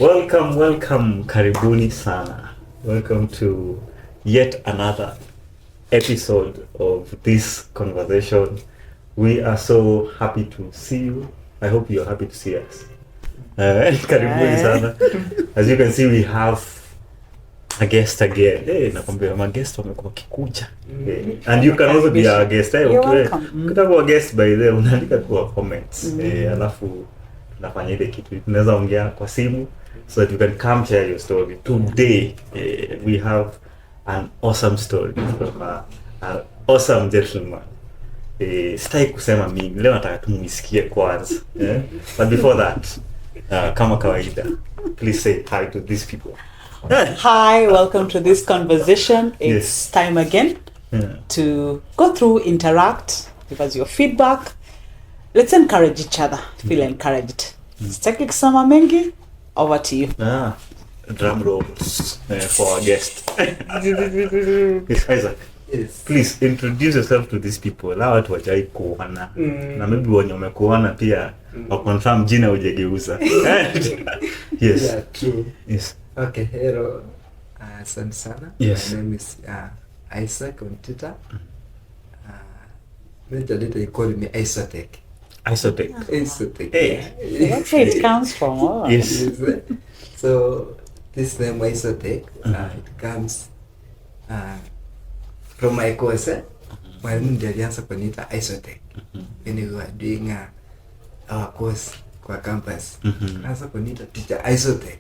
Welcome, karibuni sana. Welcome to yet another episode of this conversation. We are so happy to see you. I hope you're happy to see us. Karibuni sana. As you can see, we have a guest again. Nakwambia ma guest wamekuwa kikuja. And you can also be a guest. Ukitaka guest by the unaandika kwa comments. Alafu tunafanya ile kitu. Tunaweza ongea kwa simu so that you can come share your story. Today we have an awesome story from an awesome gentleman. Sitaki kusema mimi. Leo nataka tumisikie kwanza. But before that, kama kawaida, please say hi to these people. Hi, welcome to this conversation. It's time again to go through, interact, give us your feedback. Let's encourage each other, feel encouraged. Sitaki kusema mengi, over to you. Drum rolls for our guest. Yes, Isaac. Yes. Please introduce yourself to these people. La watu wajai kuona. Na maybe wenye wamekuona pia wa confirm jina hujageuza. Yes. Yeah, true. Yes. Okay, hello. Asante sana. Yes. My name is Isaac on Twitter. They call me Isotech. Isotech. Isotech. Hey. That's where it comes from. Oh. Yes. So this name Isotech, it comes from my course. Mwalimu ndiye alianza kuniita Isotech when we were doing our course kwa campus. Sasa kuniita teacher Isotech.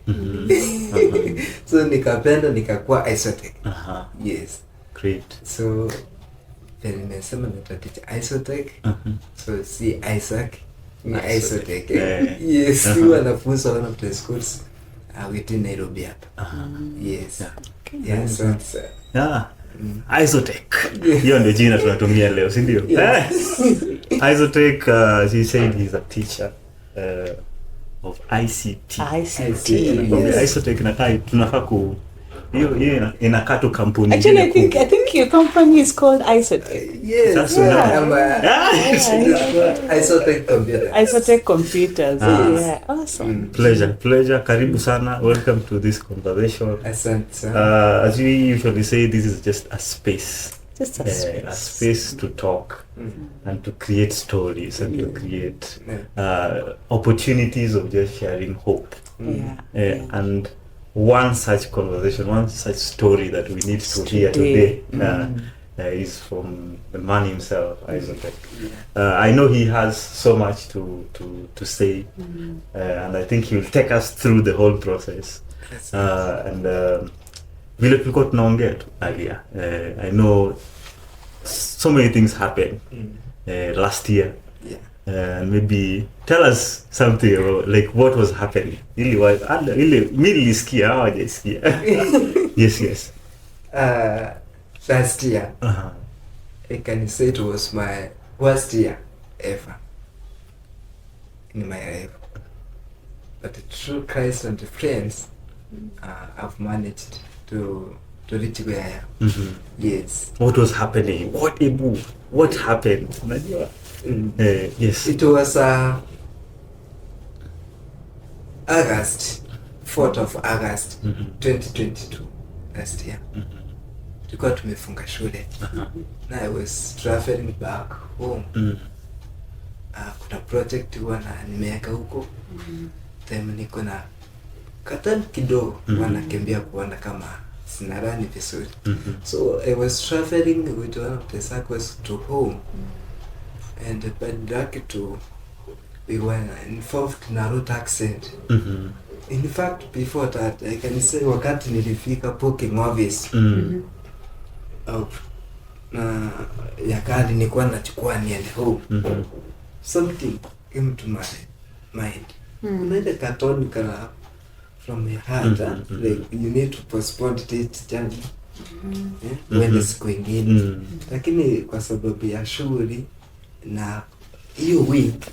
So nikapenda nikakuwa Isotech. Yes. Great. So then nimesema nita teacher Isotech. So si Isaac ni Isotech. Yes, wanafunzi wana play schools within Nairobi hapa. Yes. Yes. Yeah. Isotech. Hiyo ndio jina tunatumia leo, si ndio? Isotech, he said he's a teacher of ICT. Isotech inakaa tunafaa ku hiyo inakaa tu kampuni. Actually, I think your company is called Isotech. Yes. That's Isotech Computers. Isotech Computers. Yeah. Awesome. Pleasure. Karibu sana. Welcome to this conversation. Asante. As we usually say, this is just a space. Just a A space to talk and to create stories and to create opportunities of just sharing hope. And one such conversation, one such story that we need to hear today is from the man himself, Isotech. I know he has so much to say, and I think he will take us through the whole process. And vile tulikuwa tunaongea tu earlier, I know so many things happened last year. Maybe tell us something about like what was happening. Ile nilisikia hawajasikia. Yes. Last year, I can say it was my worst year ever in my life. But through Christ and friends, I've managed to reach where I am. Yes. What was happening? What happened? Yes. It was August, 4th of August, 2022, last year. Tulikuwa tumefunga shule. Na I was traveling back home. Kuna project nimeweka huko. Time niko na katan kidogo wanakimbia kuona kama sinarani vizuri. So I was traveling with one of the circles to home. And by luck to we were involved in a road accident. In fact, before that, I can say wakati nilifika parking office ya gari nilikuwa nachukua niende home. Something came to my mind. Unaenda katoni kana from your heart, like you need to postpone this journey. When it's going in. Lakini kwa sababu ya shughuli na hiyo week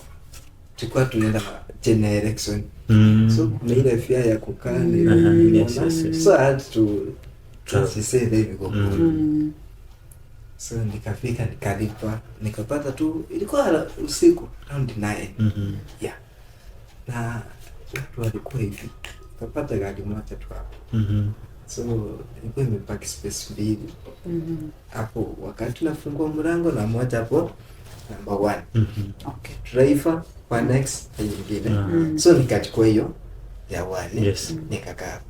tulikuwa tunaenda general election. So kuna ile fear ya kukaa so I had to say let me go. So nikafika nikalipa nikapata tu ilikuwa usiku around 9. Yeah. Na watu walikuwa hivi tukapata gari moja tu hapo. So ilikuwa imepaki space mbili hapo, wakati tunafungua mlango na moja hapo number 1. Okay. Driver kwa next nyingine. So nikachukua hiyo ya 1. Yes. Nikakaa.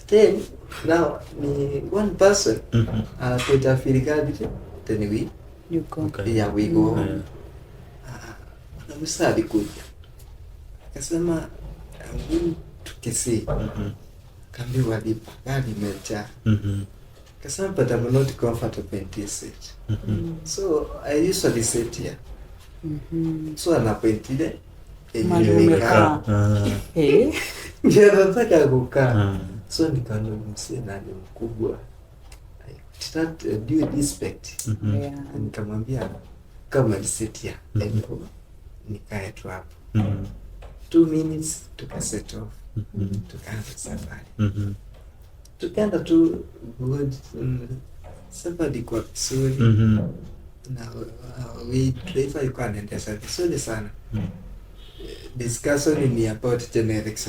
Then now ni one person anakuja firikadi, then You go. Okay. yeah, we go. Msa alikuja akasema tukisi kaambiwa lipa gari imejaa. Kasema but I'm not comfortable in this seat. So I usually sit here. So anapointile Umekaa. ndio nataka kukaa. So nikaona msee nani mkubwa, I did not due respect. Yeah. Nikamwambia kama sit here, nikae tu hapo. 2 minutes tukaset off. Tukaanza safari. Tukaenda tu good, safari kwa vizuri. Na driver alikuwa anaendesha vizuri sana. Discussion ni about generics.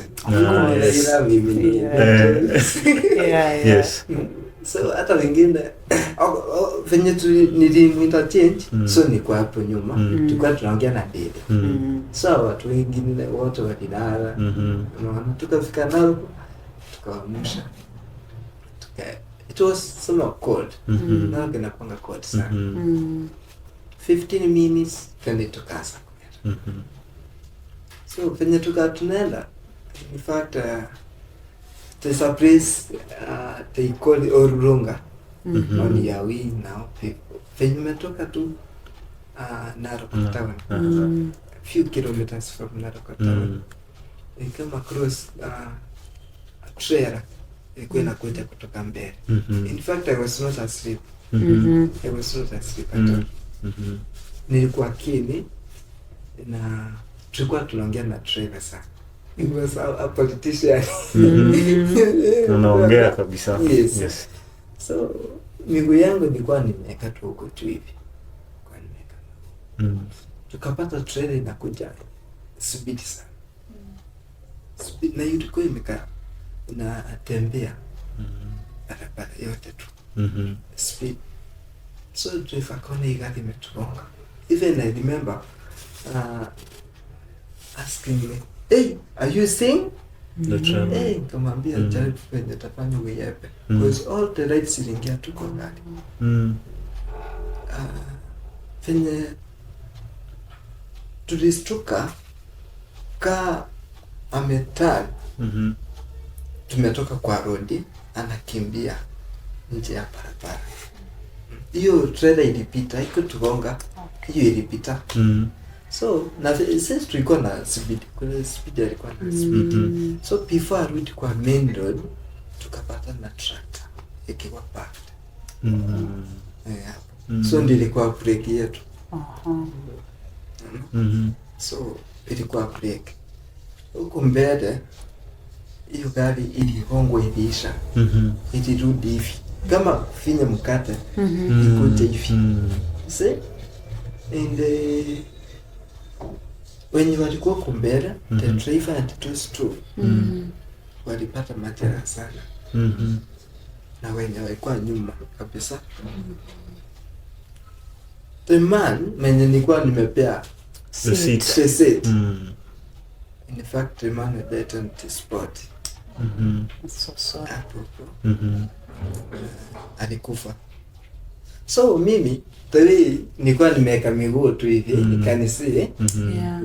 Yes. Yes. So hata wengine venye tu nilimwinterchange, so niko hapo nyuma tulikuwa tunaongea na dede. So watu wengine wote walilala. Unaona, tukafika nao tukawamusha. It was some cold. Na kinapanga cold sana. 15 minutes then tukaanza kwenda. So venye tunaenda, in fact there's a place they call it Orunga. On your way now, people. Venye umetoka tu Narok town, a few kilometers from Narok town, we come across a trailer ilikuwa inakuja kutoka mbele. In fact I was not asleep. I was not asleep at all. Nilikuwa kini na tulikuwa tunaongea na driver sana. He was a politician. Unaongea kabisa. Yes. So miguu yangu nilikuwa nimeweka tu huko tu hivi. Kwa nimeweka. Tukapata trailer inakuja speed sana. Speed na ilikuwa imekaa unatembea barabara yote tu. Speed. So driver kona hii gari imetugonga. Even I remember asking me, hey, are you seeing? Hey, kamwambia jaribu penye tafanya uyepe. Because all the lights zilingia tu kwa gari. Penye tulistuka ka ametal. Tumetoka kwa rodi, anakimbia nje ya barabara. Hiyo trailer ilipita, ikutugonga. Hiyo ilipita. So na since tulikuwa na speed, kuna speed alikuwa na speed. So before arudi kwa main road, tukapata na tractor ikiwa parked. So ndilikuwa break yetu. So ilikuwa break. Huko mbele hiyo gari iligongwa iliisha. Ilirudi hivi kama finya mkate ikoje hivi. See? And when walikuwa kumbele, the driver and those two walipata majeraha sana. Na wenye walikuwa nyuma kabisa. The man mwenye nilikuwa nimepea The seat. In fact, the man died on the spot. So sorry. Alikufa. So mimi tuli nilikuwa nimeweka miguu tu hivi nikanisi. Yeah.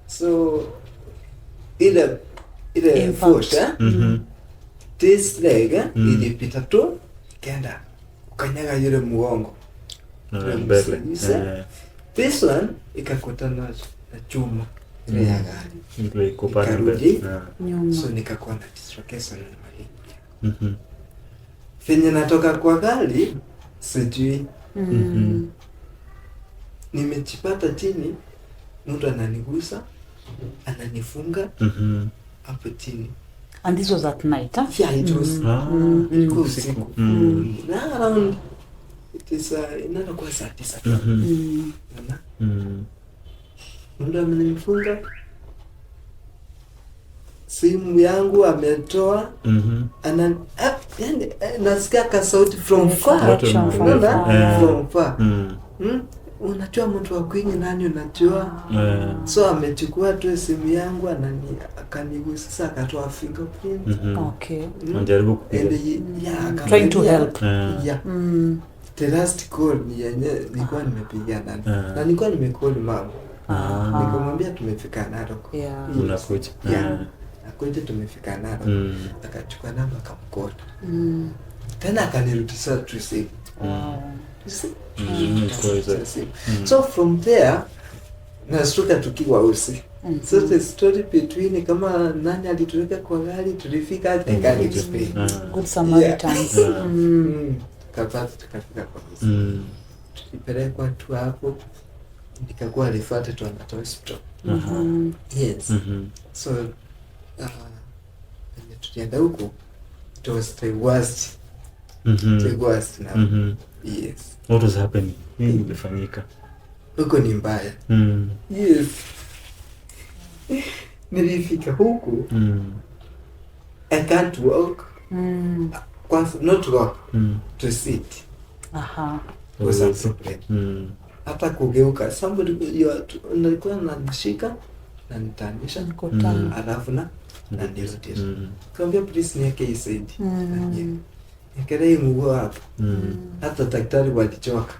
So ile force this leg ilipita tu kenda ukanyaga yule muongo. This one ikakutana na chuma ile ya gari. Ile kupanda Nyuma. So nikakuwa na dislocation na mali. Venye natoka kwa gari sijui. Nimejipata chini, mtu ananigusa, ananifunga hapo chini. And this was at night, huh? Yeah, it was usiku. Na around it is inaenda kwa saa 9. Mtu amenifunga. simu yangu ametoa. Yani nasikia ka sauti from far. From far. Unajua mtu wa kwinyi nani unajua? So amechukua tu simu yangu akanigusa sasa akatoa fingerprint. Okay. Anajaribu kupiga. Trying to help. The last call nilikuwa nimepiga nani. Na nilikuwa nimecall mama. Nikamwambia tumefika Narok. Unakuja. Akuja tumefika Narok. Akachukua namba akamcall. Tena akanirudisha tu simu. So from there nashtuka tukiwa usi. So the story between kama nani alituweka kwa gari tulifika Tekani Spain. Good Samaritans. Tukafika kwa usi. Tulipelekwa tu hapo. Nikakuwa referred to another hospital. Yes. So tulienda huko. It was the worst. The worst now. Yes. What was happening? Nini ilifanyika? Huko ni mbaya. Yes. Nilifika huko. I can't walk. Not walk. To sit. Was a problem. Hata kugeuka. Somebody nilikuwa nanishika na nitanisha. Alafu na ndirudisha. Kaambia please niweke hii side. Nikelei mguu hapo. Hata daktari walichoka.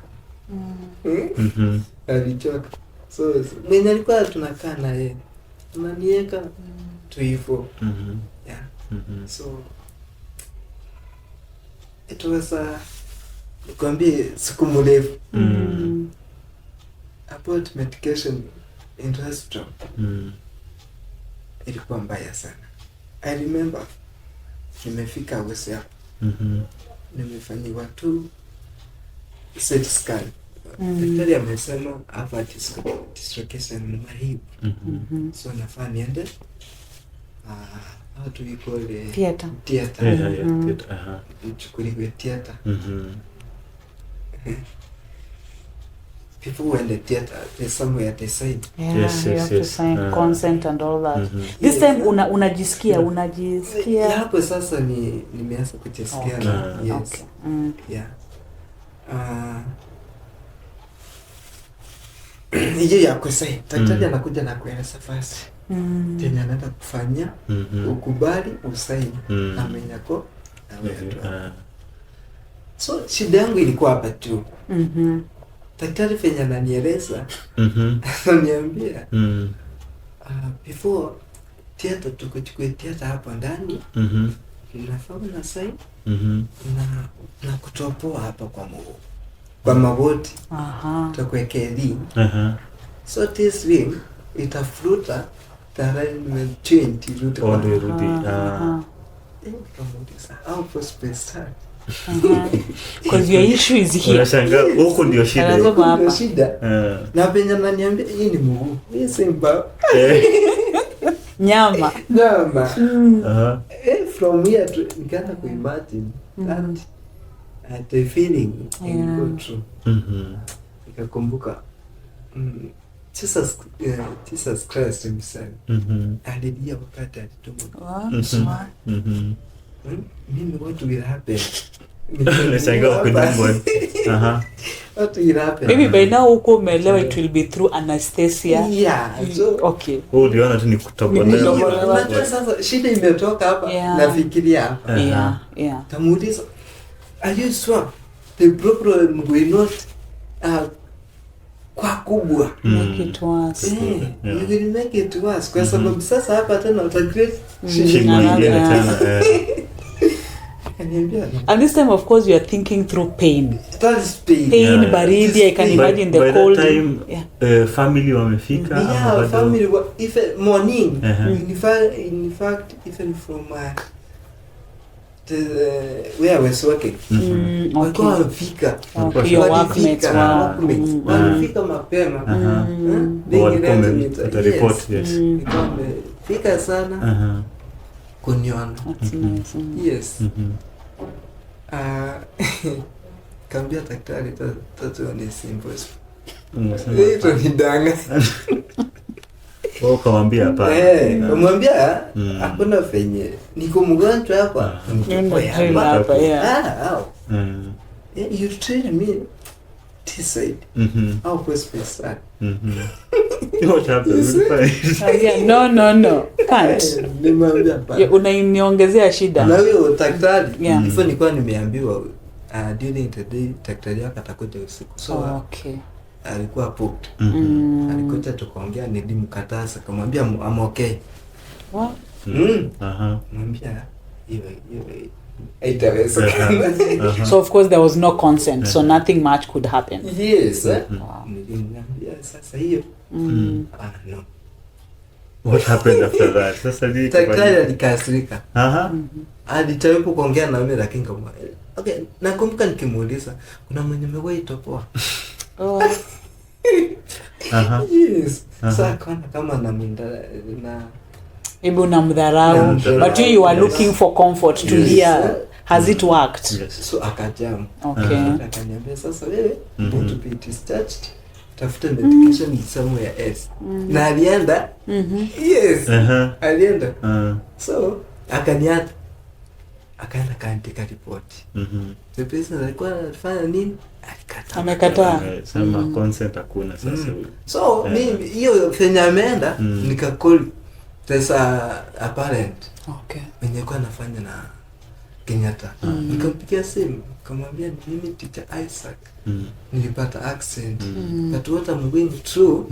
Alichoka. So mwenye alikuwa tunakaa na yeye. Tunaniweka tu hivyo. Yeah. So it was nikwambie siku mrefu. About medication in hospital. Ilikuwa mbaya sana. I remember nimefika West hapo. Nimefanyiwa tu CT scan. Daktari amesema hapa dislocation mahip. So nafaa niende how do we call it? Theater. Nichukuliwe theater. People when the theater, there's somewhere they sign. Yes, you have to sign consent and all that. This time unajisikia. Hapo sasa nimeanza kujisikia. Yes. Yeah. Hiyo ya kusign. Daktari anakuja na kueleza first. Tena anaenda kufanya ukubali usaini amenyako na wewe. So shida yangu ilikuwa hapa tu. Daktari fenya ananieleza. Ananiambia before theater tukuchukue theater hapa ndani. Nafaa na sign na kutopoa hapa kwa mguu. Kwa magoti. Tukuwekea ring. So this ring itafruta the alignment change route. How possible start? Because your issue is here. Unashangaa huko ndio shida. Ndio shida. Na penye ananiambia hii ni mguu. Hii simba. Nyama. From here to nikaanza kuimagine that the feeling in go through. Nikakumbuka Jesus Christ himself. Alilia wakati alituma. Mimi what will happen? What will happen? Maybe by now uko umeelewa it will be through anesthesia. Yeah. So okay. Uliona tu ni kutobolewa. Sasa shida imetoka hapa nafikiria hapa. Yeah. Tamuuliza, are you sure the problem will not kwa kubwa make it worse? You will make it worse kwa sababu sasa hapa tena utagreat shida tena. And this time of course you are thinking through pain. That is pain. Baridi, I can imagine the cold. By that time, family wamefika. Yeah, family if morning. In fact, even from where I was working. Walikuwa wamefika. Your workmates. Wamefika mapema. Walikuwa report, yes. Wamefika sana. Kuniona. Yes. Kambia daktari tatu ni simple. Hiyo ni danga. Ukamwambia hapana. Kamwambia hakuna venye niko mgonjwa hapa. Hapa you train me this side. How was space that? What happened? No. Can't. Nimwambia hapana. Unaniongezea shida. Na huyo daktari hivyo nilikuwa nimeambiwa during the day daktari atakuja usiku. So alikuwa booked. Alikuja tukaongea, nilimkataza kumwambia I'm okay. What? Mwambia hiyo haitaweza. So of course there was no consent, so nothing much could happen. Yes. Nilimwambia sasa hiyo. No. What happened after that? Sasa daktari alikasirika. Alijaribu kuongea na mimi lakini kama okay, nakumbuka nikimuuliza kuna mwenye mwewe topoa. Yes. Sasa kama na maybe unamdharau, but you are looking for comfort to hear has it worked. So akajam. Akaniambia sasa wewe want to be discharged, tafuta medication somewhere else. Na alienda. Yes. Alienda. So akaniata akaenda kaandika report. The person alikuwa anafanya nini? Amekataa. Sema consent hakuna sasa. So mimi hiyo fenya ameenda nikacall there's a parent. Mwenye kwa anafanya na Kenyatta. Nikampigia simu kumwambia mimi teacher Isaac. Nilipata accent. But what I'm going through,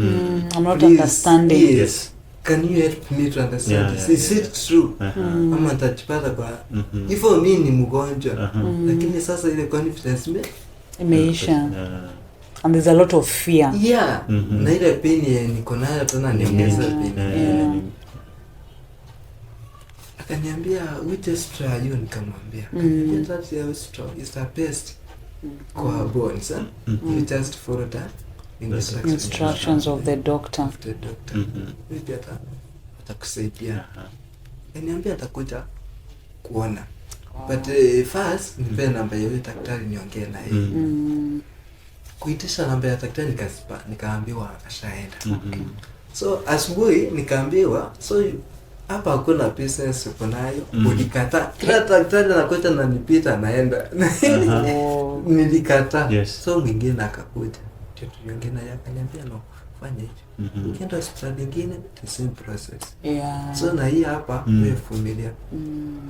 I'm not understanding. Yes. Can you help me to understand this? Is it true? Ama nitajipata kwa hivyo mimi ni mgonjwa. Lakini sasa ile confidence imeisha. And there's a lot of fear. Na ile pain niko nayo tena niongeza pain. Akaniambia we just try you, nikamwambia that your strong is the best kwa bones. You just follow that instructions of the doctor. Maybe atakusaidia. Akaniambia atakuja kuona. But first nipe namba ya daktari niongee na yeye. Kuitisha namba ya daktari nikaambiwa ashaenda. So asubuhi nikaambiwa so hapa hakuna business uko nayo. Ulikata. Kila daktari anakuja na nipita naenda. Nilikata. So mwingine akakuja. Tuliongea naye akaniambia no, fanya hicho. Ukienda hospitali nyingine the same process. So na hii hapa wewe familia.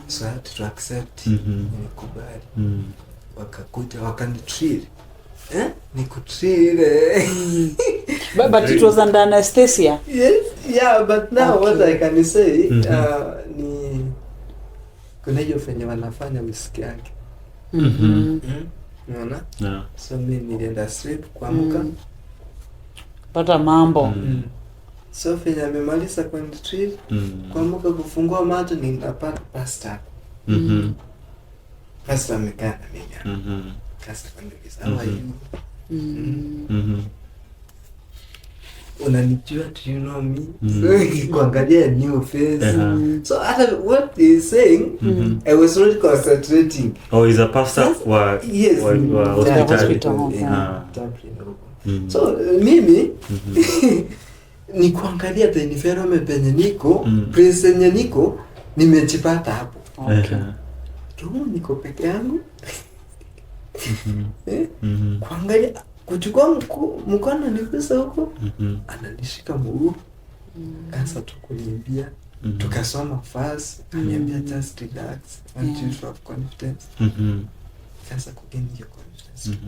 So I had to accept. Nikubali. Wakakuja wakanitreat. Nikutreat. But it was under anesthesia. Yes, but now what I can say ni kuna hiyo fenye wanafanya whisky yake. Unaona? So mimi nilienda straight kuamka. Pata mambo. So fenye amemaliza kwa retreat, kuamka kufungua macho ninapata pasta. Pasta amekaa na mimi. Pasta kaniuliza, "How are you?" Unanijua, do you know me? So kuangalia new face. So after what he is saying, I was not concentrating. Is a pastor wa hospital. So mimi ni kuangalia the environment penye niko, place yenye niko, nimejipata hapo. Kama niko peke yangu. Kuangalia kuchukua mkono nikusa huko, ananishika mguu. Kaanza tukuniambia, tukasoma fast, ananiambia just relax, and you have confidence. Kaanza kugain hiyo confidence.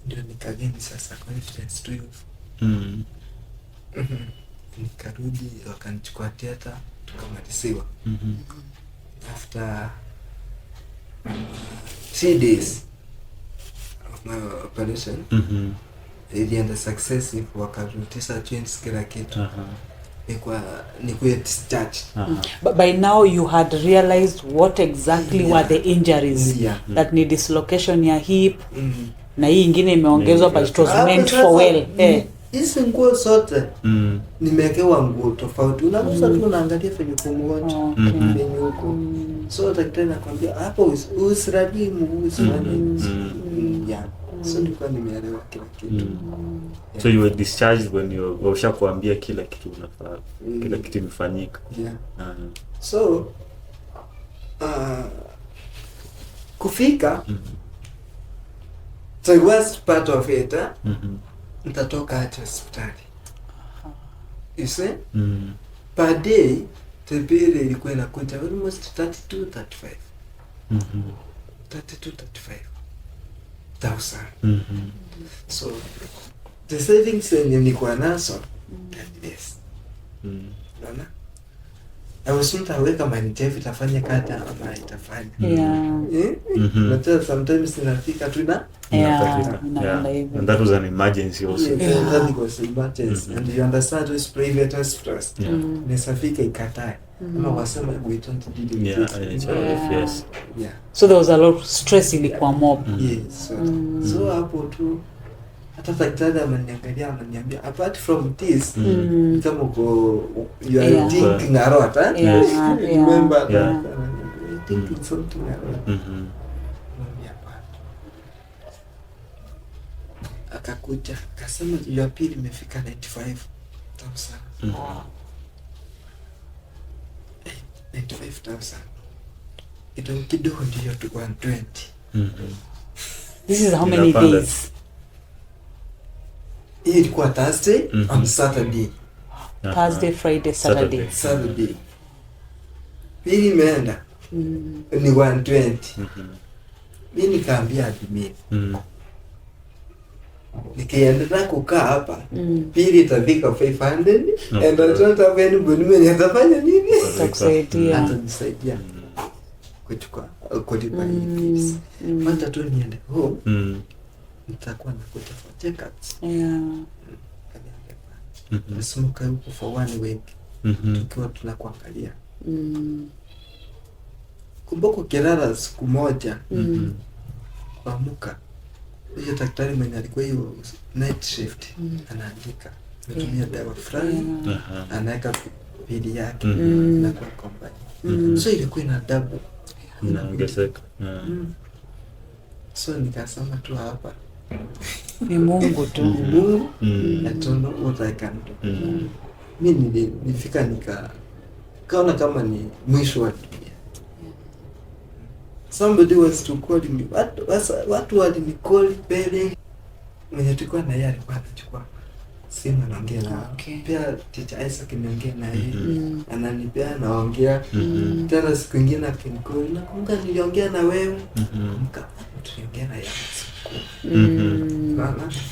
Ndio nikagain sasa confidence tu hivyo. Nikarudi wakanichukua theater tukamaliziwa. After 3 days of my operation, ilienda successive, wakarutisha joints kila kitu. Nikuwa discharged. But by now you had realized what exactly were the injuries. That ni dislocation ya hip. Na hii ingine imeongezwa but it was meant for well. Hizi nguo zote nimewekewa nguo tofauti. Unakusa tu unaangalia venye kumgonja venye huko. So daktari anakuambia hapo usiradi mguu usifanye. So nilikuwa nimeelewa kila kitu. So you were discharged when you ushakuambia kila kitu unafaa, kila kitu imefanyika. Yeah. So kufika the worst part of it, nitatoka hata hospitali. You see? Per day the bill ilikuwa inakuja almost 32-35. 32-35,000. So the savings yenye nilikuwa nazo yes. Unaona? I was not aware kama NHIF itafanya kata ama itafanya. But sometimes inafika tu na and that was an emergency also. That was emergency. And you understand those private hospitals. Nisafika ikatae. Ama wasema we don't deal with it. Yes. Yeah. So there was a lot of stress ilikuwa mob. Yes. So hapo tu hata daktari ameniambia apart from this kama you are thinking a lot, remember that thinking something a lot. Akakuja akasema ya pili imefika 95,000. 95,000 kidogo ndio tu 120. This is how many days? Hii ilikuwa Thursday on Saturday. Thursday, Friday, Saturday. Pili imeenda ni 120. Mimi nikaambia admin. Nikiendelea kukaa hapa pili itafika 500 and I don't have anybody mwenye atafanya nini? Atanisaidia kuchukua kulipa fees. Hata tu niende home nitakuwa nakuta for check-ups. Nasumuka huko for 1 week. Tukiwa tunakuangalia. Kumbuka kirara siku moja. Kuamka. Hiyo daktari mwenye alikuwa hiyo night shift anaandika. Natumia dawa fulani. Anaweka bili yake na kwa company. So ilikuwa ina double. Inaongezeka. So nikasema tu hapa ni Mungu tu. I don't know what I can do. Mimi nilifika kaona kama ni mwisho wa dunia. Somebody was to call me. Watu walicall pale mwenye tulikuwa na yeye alikuwa anachukua simu anaongea na pia teacher Isaac niongea na yeye ananipea naongea tena siku nyingine akinicall na kumbuka niliongea na wewe tuliongea na yeye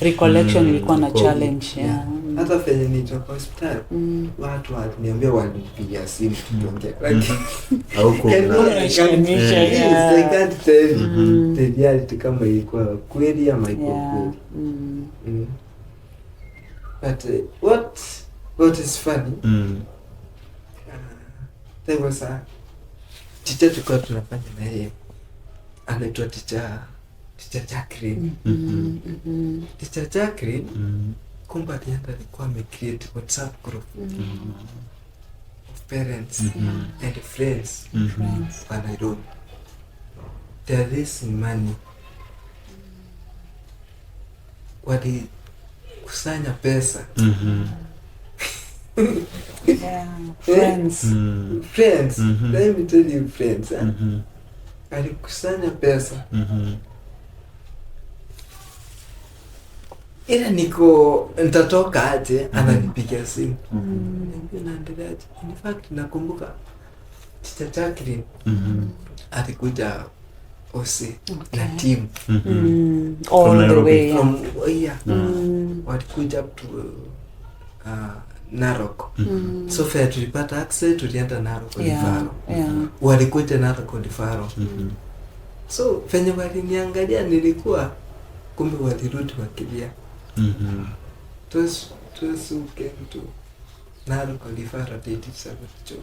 recollection ilikuwa na challenge hata penye nitoka hospitali watu waliniambia walinipigia simu tuongea hauko I can't tell the reality kama ilikuwa kweli ama ilikuwa kweli. But what is funny, there was a teacher tulikuwa tunafanya na yeye anaitwa teacher Jacqueline. Teacher Jacqueline kumbe alikuwa amecreate WhatsApp group of parents and friends wa Nairobi. There is money. Wali kusanya pesa. Friends. Let me tell you friends. Alikusanya pesa. Ila nitatoka aje ananipigia simu. Naendeleaje? In fact nakumbuka teacher Jacqueline alikuja OC na team all the way from walikuja up to Narok. So far tulipata access tulienda Narok Olifaro. Walikuja Narok Olifaro. So penye waliniangalia nilikuwa kumbe walirudi wakilia. Those who came to Narok Olifaro they did some job.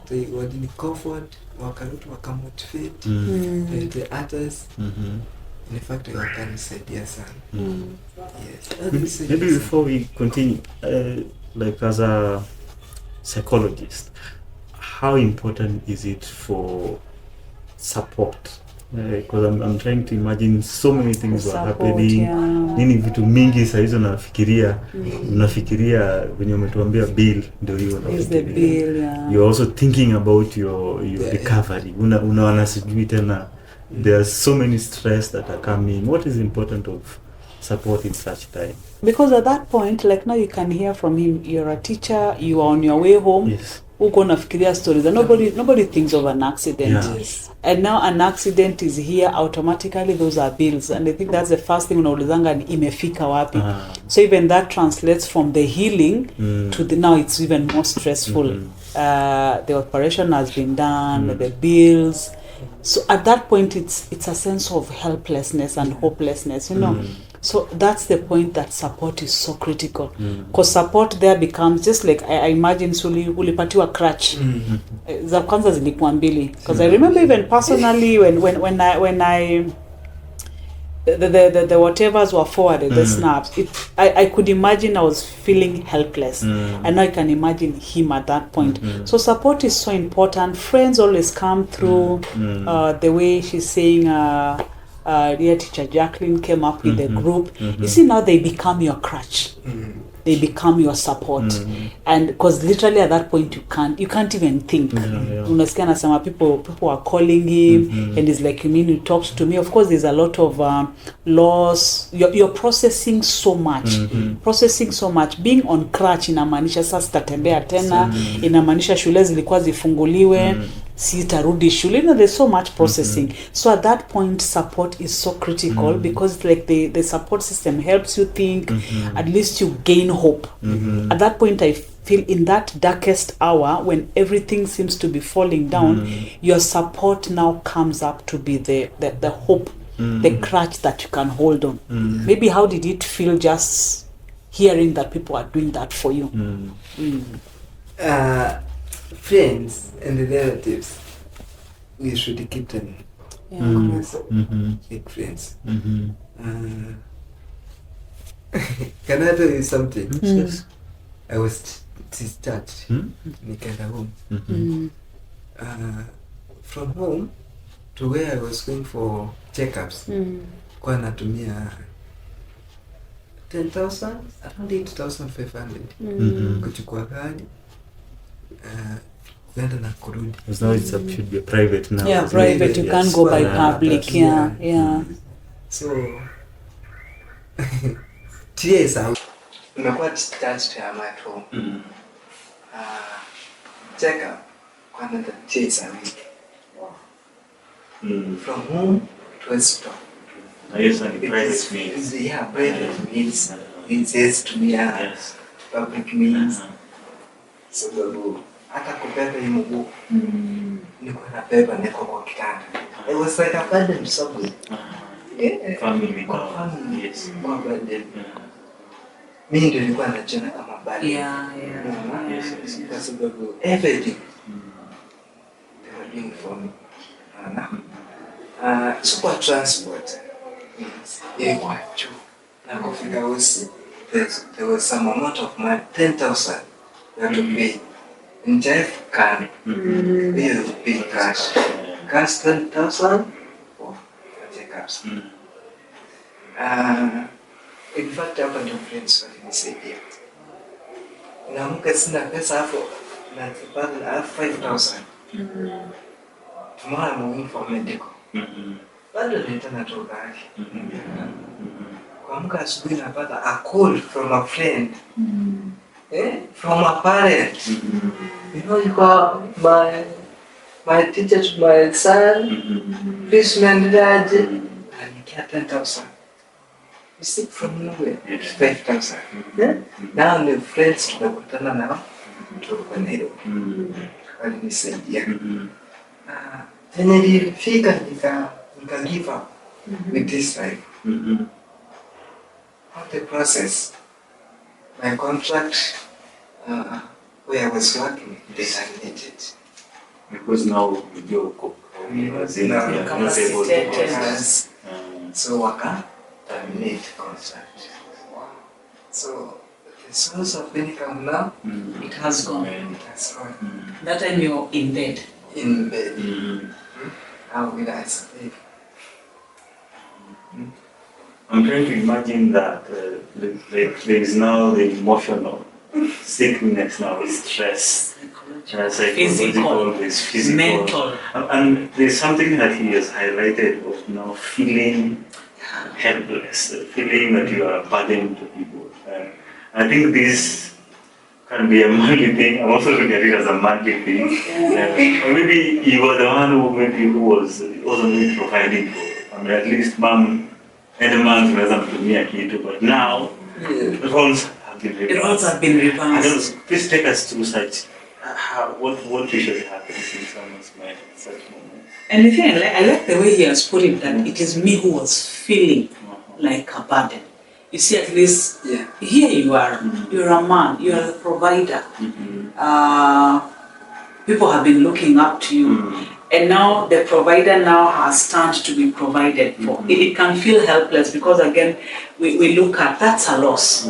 They were in comfort, wakarudi wakamotivate the others. In fact, wakanisaidia sana. Yes. Maybe before we continue, like as a psychologist, how important is it for support Because I'm trying to imagine so many things The were support, happening. yeah. Nini vitu mingi saa hizo nafikiria. Unafikiria venye umetuambia bill ndio hiyo Is the bill, yeah. You're also thinking about your recovery. Unaona sijui tena. There are so many stress that are coming. What is important of support in such time? Because at that point, like now you can hear from him, you're a teacher, you are on your way home. Yes. Uko nafikiria stories and nobody thinks of an accident. Yes. And now an accident is here, automatically those are bills, and I think that's the first thing unaulizanga ni imefika wapi. So even that translates from the healing to the now it's even more stressful. The operation has been done, the bills. So at that point it's a sense of helplessness and hopelessness, you know. So that's the point that support is so critical, because support there becomes just like I imagine ulipatiwa crutch. Za kwanza zilikuwa mbili, because I remember even personally when I the whatevers were forwarded, the snaps, I could imagine I was feeling helpless, and I can imagine him at that point. So support is so important. Friends always come through. The way she's saying dear teacher Jacqueline came up with the group. You see, now they become your crutch. They become your support. And because literally at that point you can't even think. Unasikia nasema people are calling him and it's like, you mean you talked to me? Of course there's a lot of loss. You're processing so much. Processing so much. Being on crutch inamaanisha sasa tatembea tena, inamaanisha shule zilikuwa zifunguliwe, sitarudi shule. You know, there's so much processing. So at that point support is so critical because like the support system helps you think, at least you gain hope. At that point I feel in that darkest hour when everything seems to be falling down, your support now comes up to be the hope, the crutch that you can hold on. Maybe how did it feel just hearing that people are doing that for you? Friends and relatives, we should keep them close. Like friends. Can I tell you something? Yes. I was discharged. Nikaenda home. From home to where I was going for checkups, kwa natumia 10,000, around 8,500 kuchukua gari kwenda na kurudi. Because now it should be private now. Yeah, private. You can't go by public. Yeah. So tears out. Nimekuwa discharged I'm at home. Checkup kwa another tears a week. From home to hospital. Yes, and the private means. Yeah, private means. It says to me, public means. Sababu hata kubeba hii mguu niko nabeba niko kwa kitanda. It was like a burden somewhere. Family. Yes. Kwa burden. Mimi ndio nilikuwa najiona kama burden. Yes. Kwa sababu everything they were doing for me. Super transport ilikuwa juu na kufika usi there was some amount of money, 10,000 you have to pay in Jeff can you have to pay cash 10,000 for checkups. In fact hapa ndio friends walinisaidia. Naamka sina pesa hapo na tupata 5,000. Tomorrow I'm going for medical. Bado nitana tu gari. Kuamka asubuhi napata a call from a friend. From a parent. You know, you call my teacher to my son. Please manage. And he get 10,000. You see from nowhere. It's 5,000. Now the friends tunakutana nao tuko nayo. Walinisaidia. Then nilifika nika give up with this life. How the process, my contract where I was working, they terminated. Because now you're so waka terminate contract. So the source of income now, It has gone. it has gone. That time you're in bed. In bed. How will I survive? I'm trying to imagine that there is now the emotional sickness now, stress, psychological, there's physical, mental. And there's something that he has highlighted of now feeling helpless, feeling that you are a burden to people. I think this can be a manly thing. I'm also looking at it as a manly thing. Or maybe you were the one who was maybe providing for, at least mom, any man tunaweza mtumia kitu, but now the roles have been reversed. The roles have been reversed. Please take us through such, what usually happens in someone's mind at such moments. And the thing, I like the way he has put it, that it is me who was feeling like a burden. You see, at least here you are, you're a man, you're a provider. People have been looking up to you. And now the provider now has turned to be provided for. It can feel helpless because again, we look at, that's a loss.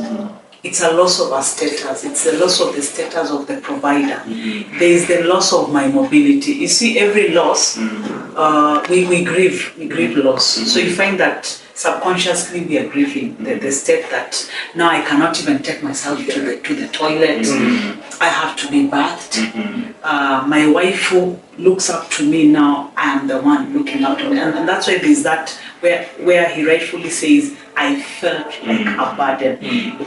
It's a loss of our status. It's the loss of the status of the provider. There is the loss of my mobility. You see, every loss, we grieve loss. So you find that subconsciously we are grieving the state that now I cannot even take myself to the toilet. I have to be bathed. My wife who looks up to me now, I am the one looking up to me. And that's why there's that where he rightfully says, I felt like a burden.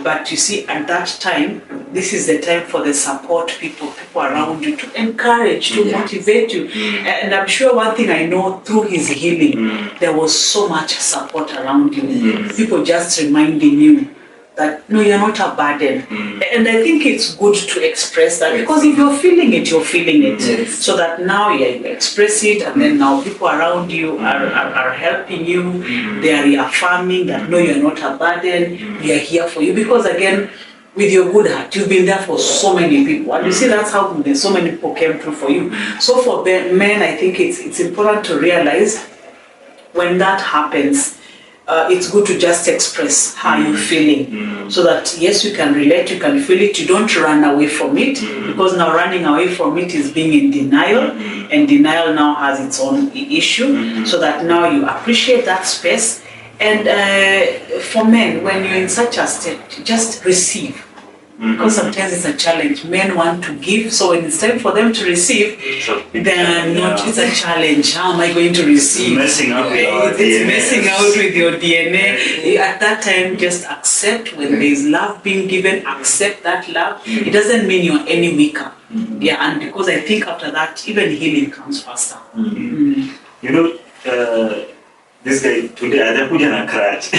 But you see, at that time, this is the time for the support people around you to encourage, to motivate you. And I'm sure one thing I know through his healing, there was so much support around you. People just reminding you that no, you're not a burden. And I think it's good to express that because if you're feeling it, you're feeling it. So that now you express it, and then now people around you are helping you. They are reaffirming that no, you're not a burden. We are here for you because again, with your good heart, you've been there for so many people, and you see that's how so many people came through for you. So for men, I think it's important to realize when that happens. It's good to just express how you're feeling so that yes, you can relate, you can feel it, you don't run away from it because now running away from it is being in denial, and denial now has its own issue, so that now you appreciate that space. And for men, when you're in such a state, just receive. Because sometimes it's a challenge. Men want to give, so when it's time for them to receive, they're not. It's a challenge. How am I going to receive? Messing up with it's messing out with your DNA. At that time, just accept when there is love being given. Accept that love. It doesn't mean you're any weaker. And because I think after that, even healing comes faster. You know, this guy today, anakuja na crutch.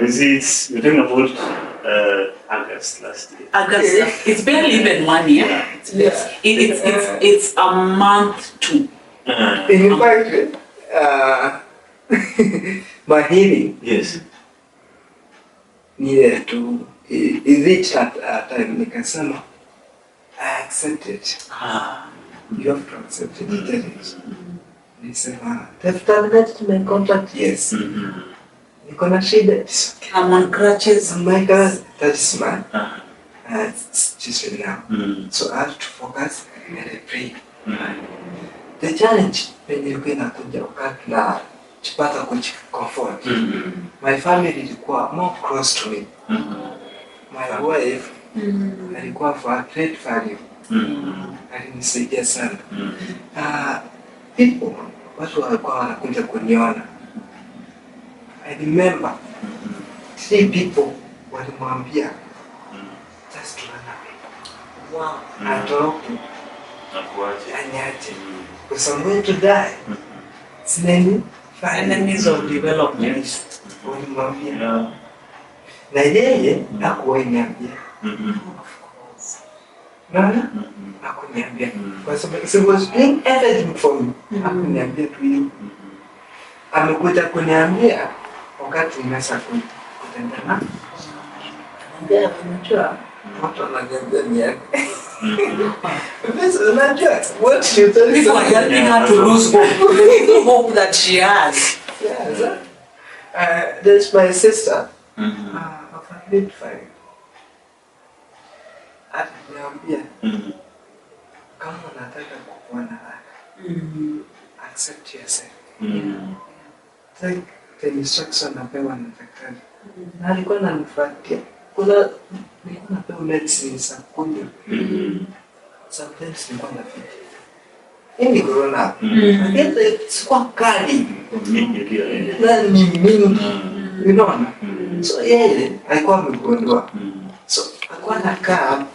You see, we're talking about August last year. August, it's barely even 1 year. It's a month too. In fact, my healing needed to reach at a time nikasema, I accept it. You have to accept it. Nisema, they've terminated my contract. Yes. Niko na shida. I'm on crutches. My God, that's man. It's just right now. So I have to focus and I pray. The challenge when ilikuwa inakuja wakati na chipata comfort. My family ilikuwa more close to me. My wife alikuwa for great value. Alinisaidia sana. People, watu walikuwa wanakuja kuniona. I remember 3 people walimwambia just run away. Wow. Atoroke. Anyache. Because I'm going to die. Sineni? Enemies of development. Walimwambia. Na yeye hakuwahi niambia. Naona? Hakuniambia. Kwa sababu he was doing everything for me. Hakuniambia tu hiyo. Amekuja kuniambia wakati nimesha kutenda na ndio unajua watu wananiambia ni yake. Unajua what you tell people are helping her to lose hope. The hope that she has. Yes. There's my sister. Of a grade 5. Aliniambia kama unataka kuwa na raha, accept yourself. Like instruction napewa na daktari. Na alikuwa ananifuatia. Kuna nilikuwa napewa medicine za kunywa. Sometimes nilikuwa nafikia. Hii corona. Lakini sikuwa kali. Na ni mingi. Unaona? So yeye alikuwa amegundua. So alikuwa anakaa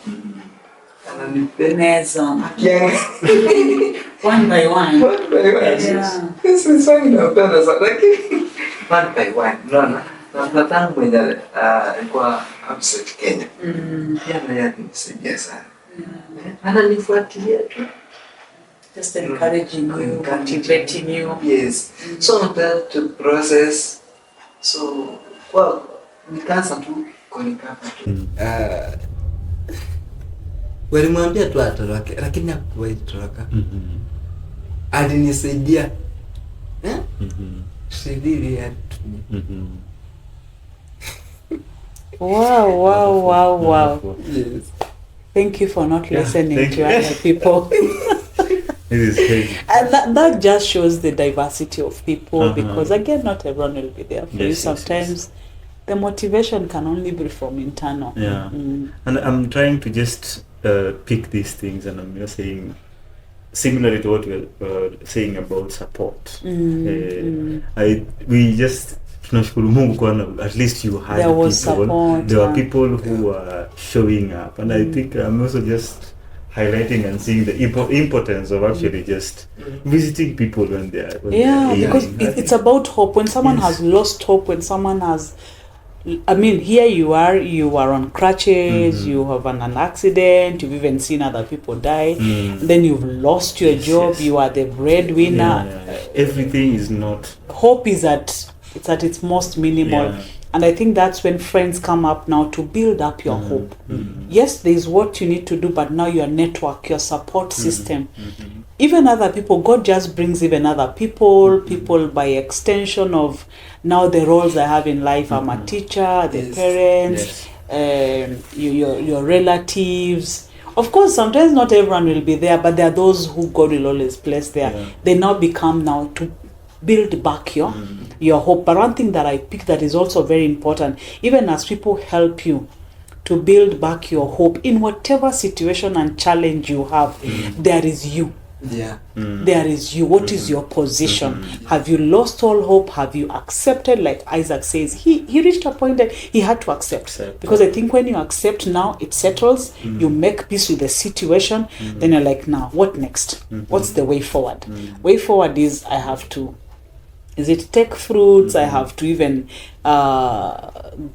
Ananipendeza. One by one. Yeah. This is so inapenda sana. Lakini one by one. Unaona? Na mtatangu mwenye alikuwa upset Kenya. Pia naye alinisaidia sana. Ananifuatilia tu. Just encouraging you, motivating you. Yes. So that to process. So, well, nikaanza tu konikapa tu. Walimwambia tu atoroke, lakini hakuwahi toroka. Alinisaidia. She really had to me. Wow. Yes. Thank you for not listening to other people. It is crazy. And that just shows the diversity of people because again, not everyone will be there for you. Sometimes the motivation can only be from internal. Yeah. And I'm trying to just pick these things, and I'm just saying, similarly to what we were saying about support. We just tunashukuru Mungu kwa at least you had there was people. Support, there were people who were showing up, and I think I'm also just highlighting and seeing the importance of actually just visiting people when they are because it's about hope. When someone has lost hope, when someone has, I mean, here you are on crutches, you have an accident, you've even seen other people die, then you've lost your job, you are the breadwinner. Everything is not, hope is at its most minimal. And I think that's when friends come up now to build up your hope. Yes, there's what you need to do, but now your network, your support system, even other people, God just brings even other people by extension of now the roles I have in life. I'm a teacher, the parents, your relatives. Of course, sometimes not everyone will be there, but there are those who God will always place there. They now become now to build back your hope. But one thing that I pick that is also very important, even as people help you to build back your hope in whatever situation and challenge you have, there is you. There is you. What is your position? Have you lost all hope? Have you accepted? Like Isaac says, he reached a point that he had to accept. Because I think when you accept now, it settles. You make peace with the situation. Then you're like, now, what next? What's the way forward? Way forward is I have to take fruits? I have to even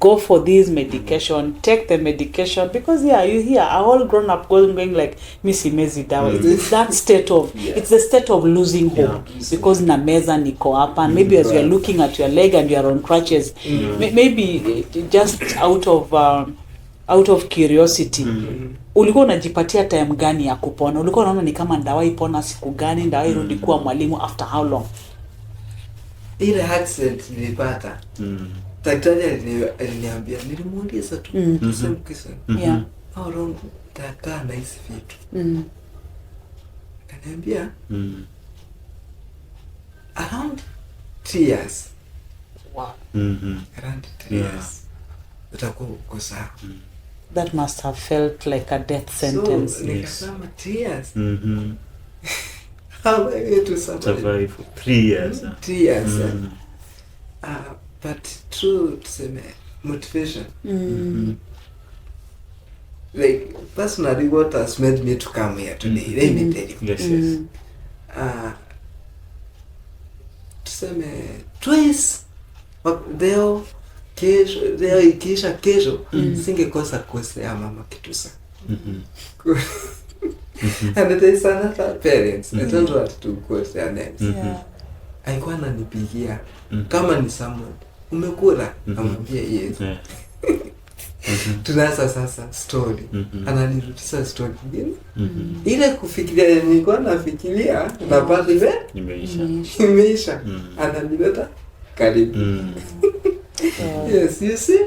go for this medication, take the medication, because you hear a whole grown up going like Missy Mezi Dawa. It's that state of it's the state of losing hope because na meza niko hapa, and maybe as you're looking at your leg and you're on crutches, maybe just out of curiosity, ulikuwa unajipatia time gani ya kupona? Ulikuwa unaona ni kama ndawai pona siku gani, ndawai rudi kuwa mwalimu after how long? Ile accident nilipata. Daktari aliniambia, nilimuuliza tu same question. How long takaa na hizi vitu? Akaniambia around 3 years. Wow. Around 3 years. Utakuwa uko sawa. That must have felt like a death sentence. So, nikasema 3 years. How am I going to survive for 3 years? 3 years. But true tuseme motivation. Like personally, what has made me to come here today? Let me tell you. Yes. Tuseme twice. Leo ikisha kesho singekosa kukosea mama kitusa. And there is another parents. I don't want to quote their names. Alikuwa ananipigia kama ni someone umekula, namwambia yes. Tunaanza sasa story. Ananirudisha story nyingine. Ile kufikiria nilikuwa nafikiria na bado imeisha. Ananileta karibu. Yes, you see?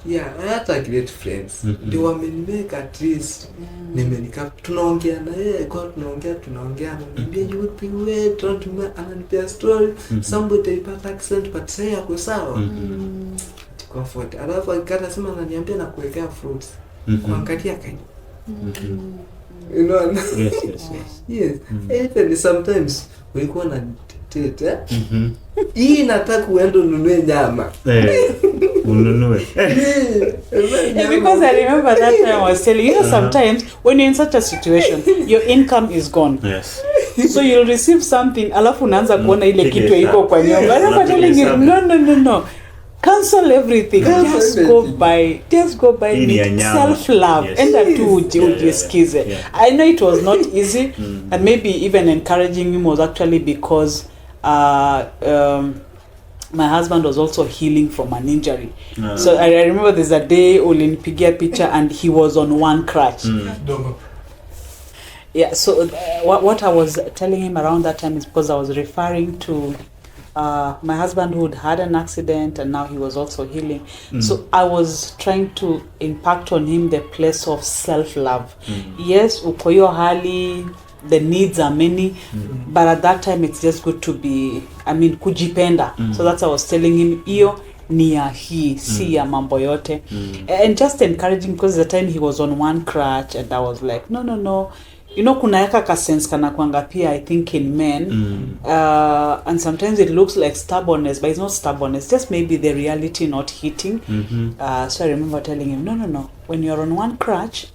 Yeah, hata great friends ndio wamenimake at least nimenika tunaongea na yeye kwa tunaongea ananiambia you would be way don't ananipea story somebody ipata accident but say yako sawa comfort alafu akikata sema ananiambia na kuwekea fruits kuangalia kai you know yes even sometimes ulikuwa na tete hii nataka uende ununue nyama ununue because I remember that time I was telling you sometimes when you're in such a situation your income is gone. Yes. So you'll receive something alafu unaanza kuona ile kitu iko kwa nyumba. I remember telling you no. Cancel everything. Just go buy self love. Yes. And that too ujisikize. I know it was not easy and maybe even encouraging him was actually because my husband was also healing from an injury. So I remember there's a day ulinipigia picture and he was on one crutch. Yeah, so what I was telling him around that time is because I was referring to my husband who had an accident and now he was also healing. So I was trying to impact on him the place of self-love. Yes, uko hiyo hali, the needs are many, but at that time it's just good to be, kujipenda. So that's I was telling him, iyo ni ya hii, si ya mambo yote. And just encouraging because at the time he was on one crutch and I was like, no. You know, kuna yaka ka sense kana kwanga pia I think in men and sometimes it looks like stubbornness but it's not stubbornness, just maybe the reality not hitting. So I remember telling him no, when you're on one crutch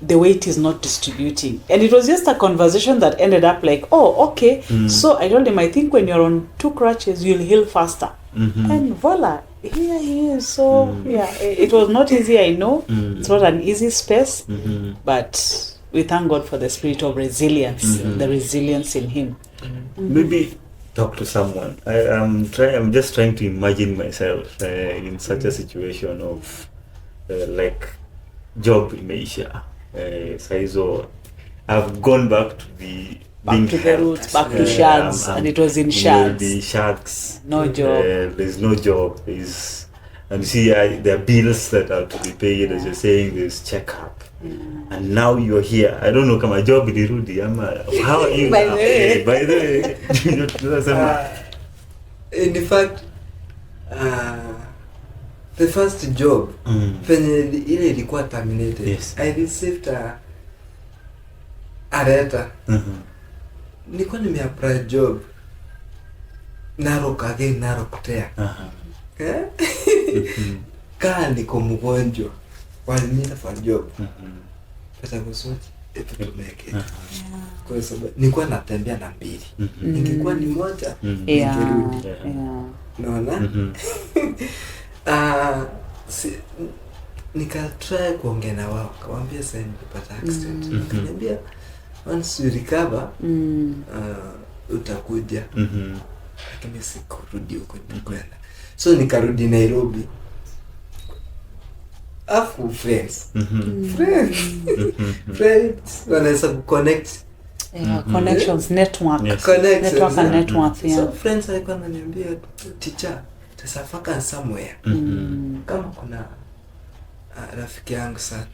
the weight is not distributing, and it was just a conversation that ended up like, oh okay. So I told him I think when you're on two crutches you'll heal faster. And voila, here he is. So yeah, it was not easy, I know. It's not an easy space, but we thank God for the spirit of resilience, the resilience in him. Maybe talk to someone. I'm just trying to imagine myself in such a situation of like job imeisha. So I've gone back to the roots, back to shags, and it was in shags. The shags. No job. There's no job. And you see, there are bills that are to be paid, as you're saying, there's checkup. And now you're here. I don't know kama job ilirudi ama how are you? By the way. In fact, the first job penye ile ilikuwa terminated. Yes. I received a letter. Nilikuwa nimeapply job Narok again, Narok there. Kaa niko mgonjwa walimita for job. Pesa kusuti tumeke. Kwa sababu nilikuwa natembea na mbili. Ningekuwa ni moja ningerudi. Unaona? Nika try kuongea na wao, kawaambia sasa nilipata accident. Akaniambia once you recover utakuja. Lakini sikurudi huko nilikwenda. So nikarudi Nairobi. Afu friends. Friends wanaweza kuconnect. Connections, network. Yes. Network and network, yeah. So friends alikuwa ananiambia teacher, tasafaka somewhere. Kama kuna rafiki yangu sana.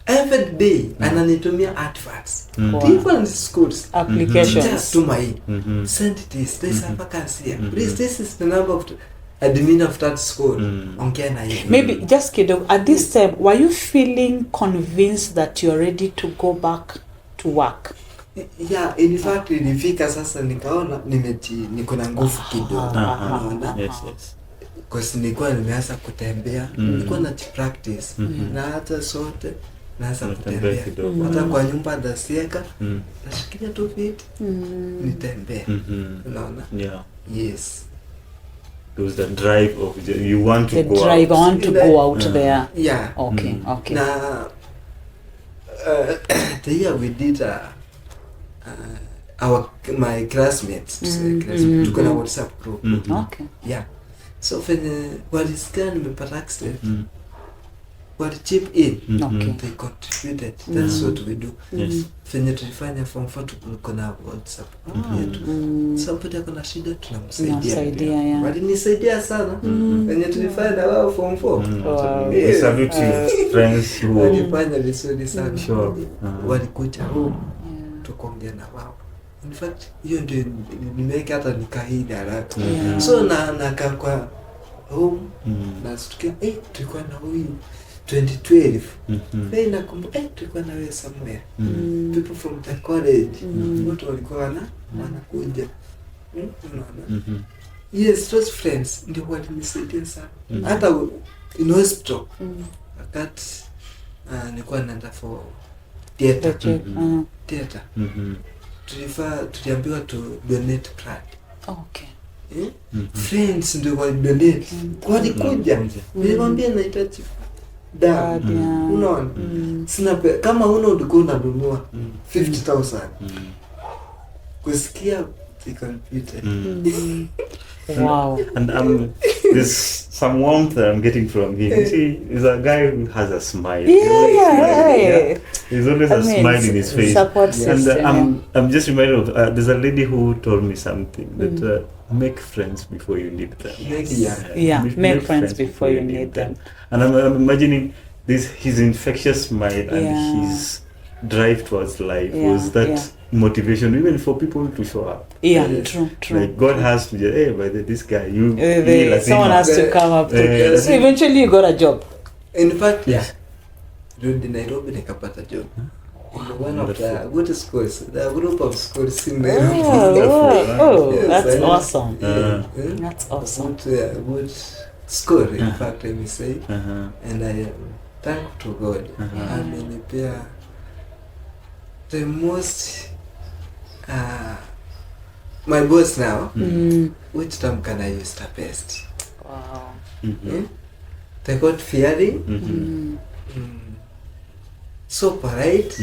Every day ananitumia adverts. Different schools. Applications. Just to my send this. There's a vacancy here. Please, this is the number of admin of that school. Ongea na yeye. Maybe just kidogo, at this time were you feeling convinced that you're ready to go back to work? Yeah, in fact nilifika sasa nikaona niko na nguvu kidogo. Yes. Because nilikuwa nimeanza kutembea, nilikuwa na practice na hata sote naanza kutembea. Hata kwa nyumba ndasieka, nashikilia tu viti, nitembee. Unaona? Yeah. Yes. It was the drive of you want to go drive, out. I want to go out there. Yeah. Okay. Na the year we did my classmates, tuko na WhatsApp group. Okay. Yeah. So when walisikia nimepata accident, what chip in. Okay. They contributed. That's what we do. Yes. Fenye tulifanya form 4 tuko na WhatsApp yetu. Somebody akona shida tunamsaidia. Yeah. Walinisaidia sana. Fenye tulifanya wao form 4. Wow. We salute you, friends who Walifanya vizuri sana. Sure. Walikuja home. Tukaongea na wao. In fact, hiyo ndio nimeweka hata nikaida haraka. So na kwa home na stukia tulikuwa na huyu 2012. Nakumbuka tulikuwa na wewe somewhere. People from the college. Watu walikuwa wanakuja. Unaona? Yes, those friends ndio walinisaidia sana. Hata in hospital. Wakati nilikuwa naenda for theater. Theater. Tuliambiwa to donate blood. Okay. Friends ndio walidonate. Walikuja. Nilimwambia nahitaji damu. Unaona? Sina kama ulikuwa unanunua 50,000. Kusikia computer. Wow. And there's some warmth that I'm getting from him. You see, he's a guy who has a smile. Yeah. There's always a smile in his face. Support system. And I'm just reminded of there's a lady who told me something that make friends before you need them. Make friends before you need them. And I'm imagining his infectious smile and his drive towards life was that motivation even for people to show up. True. Like God has to just, by this guy, someone has to come up to. So eventually you got a job. In fact, in Nairobi nikapata job. One of the good schools, the group of schools in Nairobi. That's awesome. That's awesome. Good school, in fact, let me say. And I am thankful to God. I mean, the most my boss now, which term can I use the best? Wow. They got fearing, so polite.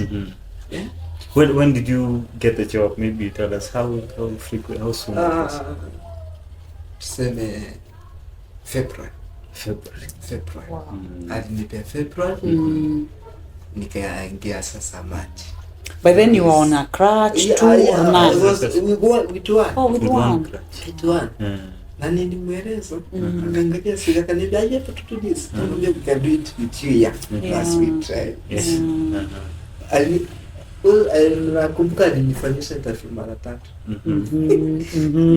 Yeah. When did you get the job? Maybe tell us how frequent, how soon it was. February. Wow. Alinipea February. Nikaingia sasa March. But then you were on a crutch too or not? With one. With one. Na nilimweleza akaangalia sisi akaniambia hapa tutudisi tunaambia we can do it with you last week try. Nakumbuka nilifanyisha interview mara 3.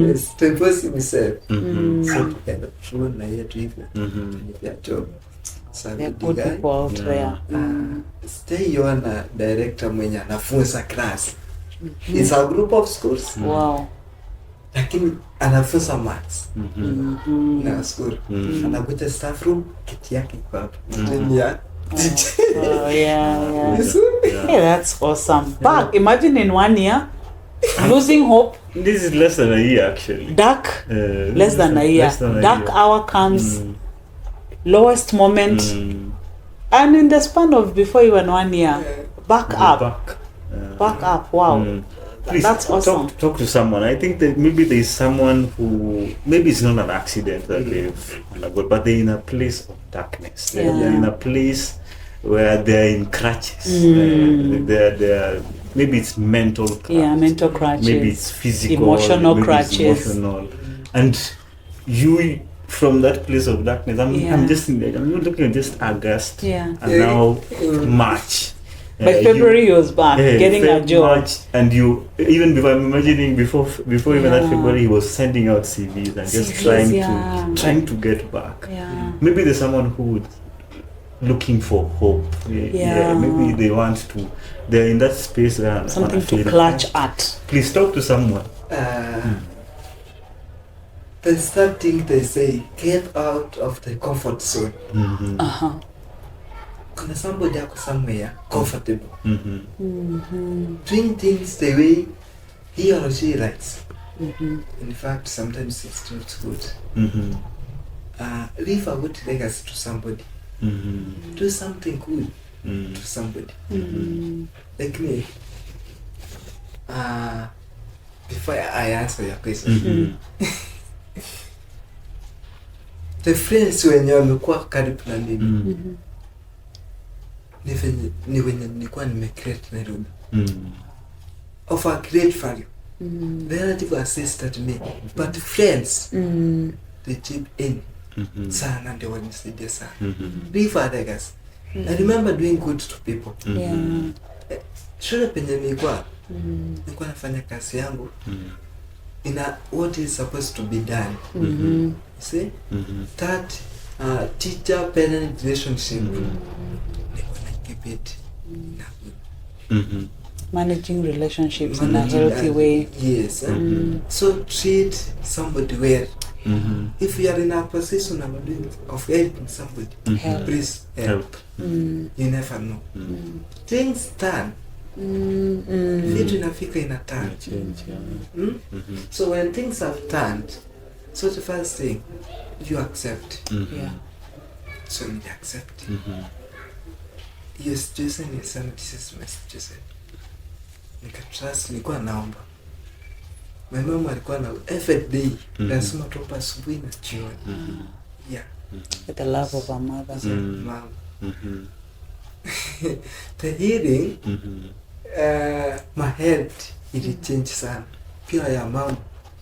Yes, to impose myself. So tukaenda tuona yetu hivyo. Nipea job. Good people out there. Stay on a director mwenye anafunza class. It's a group of schools. Wow. Lakini anafunza maths. Na school. Anakuja staff room, kiti yake kwa hapo. Hey, that's awesome. But imagine in 1 year losing hope. This is less than a year actually. Dark. Less than a year. Dark hour comes. Lowest moment. And in the span of before even 1 year, back up. Wow. Please, that's awesome. Talk to someone. I think that maybe there's someone who maybe it's not an accident that they've undergone, but they're in a place of darkness. They're in a place where they're in crutches. They're maybe it's mental crutches. Mental crutches. Maybe it's physical. Emotional crutches. And you from that place of darkness. I'm just looking at just August and now March. By February he was back getting a job. March, and you even before I'm imagining before even that February he was sending out CVs and just trying to get back. Maybe there's someone who looking for hope. Maybe they want to. They're in that space where something to clutch at. Please talk to someone. There's something they say, get out of the comfort zone. Kuna somebody ako somewhere comfortable. Doing things the way he or she likes. In fact, sometimes it's not good. Leave a good legacy to somebody. Do something good to somebody. Like me. Before I answer your question, the friends wenye wamekuwa karibu na mimi ni wenye nilikuwa nimecreate Nairobi of a great value. The relative assisted me, but friends they chip in sana ndio wanisaidia sana. Leave others. I remember doing good to people. Shule penye nilikuwa nafanya kazi yangu ina what is supposed to be done. You see? That teacher parent relationship nilikuwa na keep it managing relationships in a healthy way. Yes. So treat somebody well. If you are in a position of helping somebody, please help. You never know. Things turn. Vitu inafika ina turn. So when things have turned, so the first thing you accept. So you accept. Your situation is this is my situation. Nikatrust, nilikuwa naomba. My mom alikuwa na every day lazima tuombe asubuhi na jioni. With the love of a mother. Mom. The healing my health ili change sana. Pia ya mom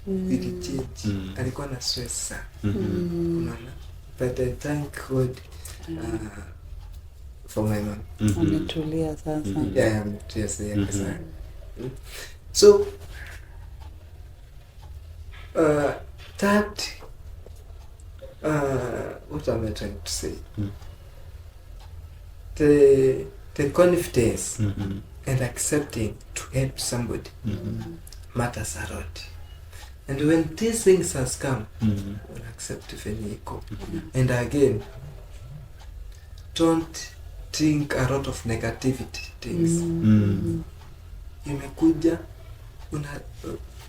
ili change. Alikuwa na stress sana. Unaona? But I thank God for my mom. Ametulia sasa. Yeah, yes, sana. So that what am I trying to say? The confidence and accepting to help somebody matters a lot. And when these things has come, we'll accept if any echo. And again, don't think a lot of negativity things. Imekuja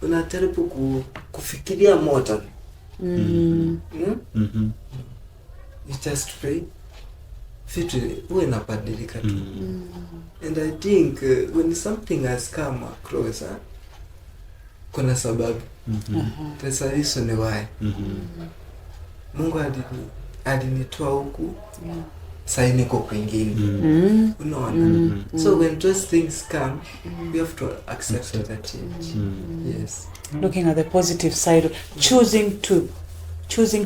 unajaribu kufikiria moja. You just pray. Vitu huwa inabadilika tu. And I think when something has come across, kuna sababu. There's a reason why. Mungu alinitoa huku. Sasa niko kwingine. Unaona? So when those things come, we have to accept that change. Yes. Looking at the positive side, choosing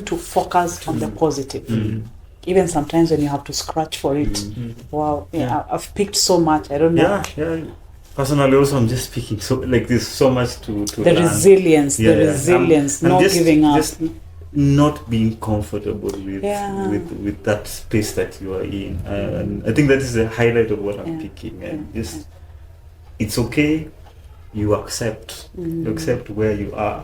to focus on the positive. Even sometimes when you have to scratch for it. Wow. Yeah, I've picked so much. I don't know. Yeah. Personally, also, I'm just speaking. So, like, there's so much to the learn. Resilience, not just, giving up. Just not being comfortable with that space that you are in. And I think that is the highlight of what I'm picking. And just, it's okay. You accept. You accept where you are.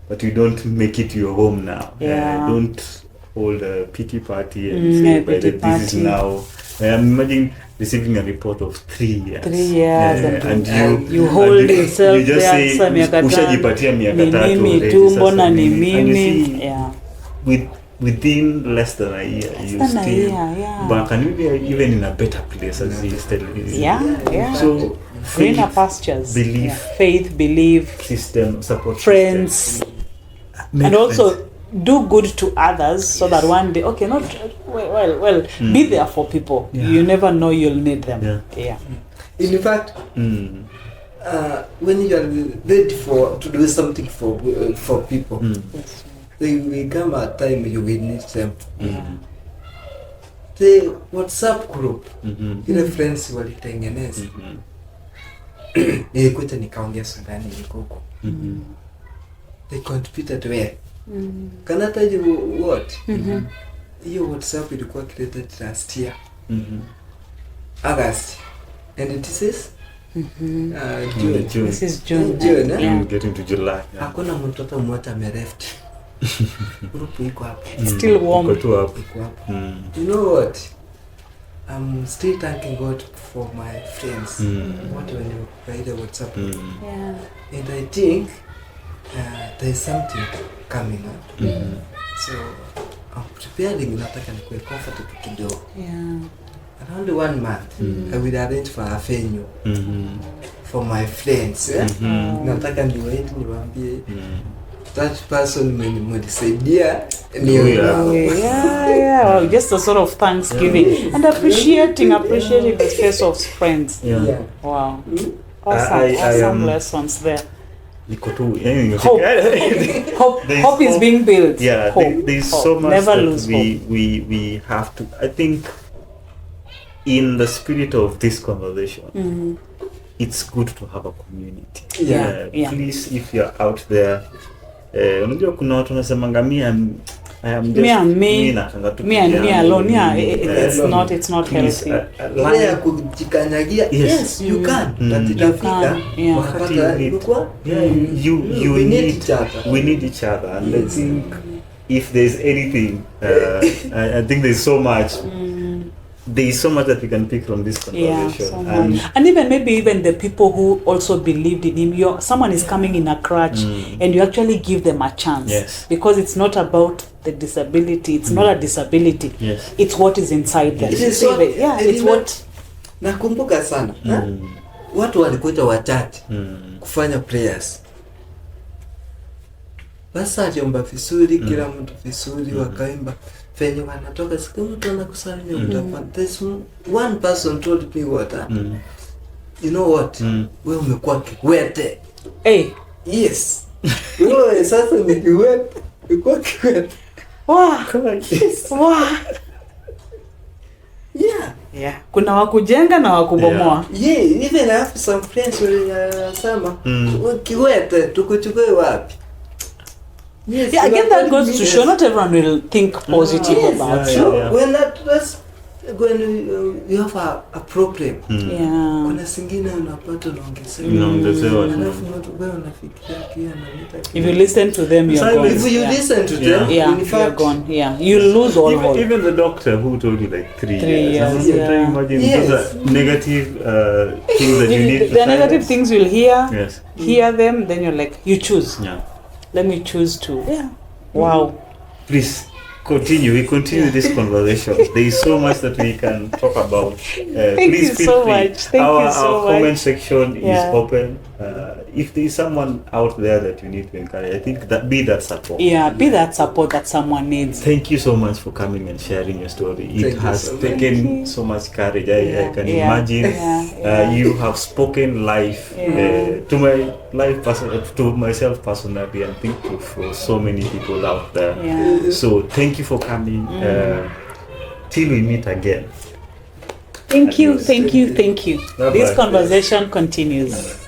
But you don't make it your home now. Don't hold a pity party and say, this is now. Imagine receiving a report of 3 years. 3 years and you hold yourself. You just say, ushajipatia miaka 3 mimi tu, mbona ni mimi. Within less than a year, you still back and maybe even in a better place as you still. So greener pastures, belief, faith, belief, system, support, friends, system. And also do good to others so that one day, be there for people. You never know you'll need them. In fact, when you are ready to do something for people, there will come a time you will need them. The WhatsApp group, ile friends walitengeneza, nilikuta nikaongea Sudani niko they contributed well. Can I tell you what? Hiyo WhatsApp ilikuwa created last year. August. And this is June. This is June. Getting to July. Hakuna mtoto mmoja ameleft. Group iko hapo. Still warm. Iko hapo. You know what? I'm still thanking God for my friends. What when you write the WhatsApp. And I think there's something coming up. So I'm preparing, nataka nikuwe comfortable kidogo. Around 1 month, I will arrange for a venue for my friends. Nataka niwaambie that person mwenye mlisaidia ni Oh, Yeah. Well, just a sort of thanksgiving and appreciating the space of friends. Yeah. Wow. I Awesome lessons there. Niko tu, Hope is being built. Yeah, there's so much Never that lose hope. we have to. I think in the spirit of this conversation, it's good to have a community. Yeah. Please, if you're out there, unajua kuna watu wanasemanga me and me alone. Yeah, it's not please, healthy. ile ya kujikanyagia. Yes, you can. But itafika Yeah. wakati ilikuwa we need each other, and I think if there's anything, I think there's so much. There is so much that we can pick from this conversation. So and even the people who also believed in him. Someone is coming in a crutch, and you actually give them a chance. Yes. Because it's not about the disability. It's not a disability. Yes. It's what is inside them. It's what. Nakumbuka sana. Watu walikuja wachache kufanya prayers. Basi aliomba vizuri, kila mtu vizuri, wakaimba. Venye wanatoka siku mtu anakusalimia utapata. There's one person told me what you know what? Wewe umekuwa kiwete. Hey. Yes. Wewe sasa ni kiwete. Umekuwa kiwete. Wow. Yeah. Kuna wakujenga na wakubomoa. Yeah, even I have some friends who sama kiwete tukuchukue wapi? Yes, Again, that goes to show not everyone will think positive about you. When when you have a problem, kuna singine unapata unaongezewa. Alafu mtu wewe unafikiria kia analeta. If you listen to them, you're gone. If you listen to them, in fact, you're gone. Yeah, you lose all hope. Even the doctor who told you like 3 3 years. years. I'm trying to imagine those are negative things that you need to The negative things you'll hear. Yes. Hear them, then you're like, you choose. Yeah. Let me choose to. Yeah. Wow. Please continue. We continue this conversation. There is so much that we can talk about. Thank Please you feel so free. much. Thank Our you so comment much. section is open. If there is someone out there that you need to encourage, I think that be that support. Yeah, be that support that someone needs. Thank you so much for coming and sharing your story. It Thank has you so taken so much courage. I can imagine. You have spoken life to my to myself personally, and think for so many people out there. Yeah. So thank you for coming. Till we meet again. Thank you. Bye-bye. This conversation continues.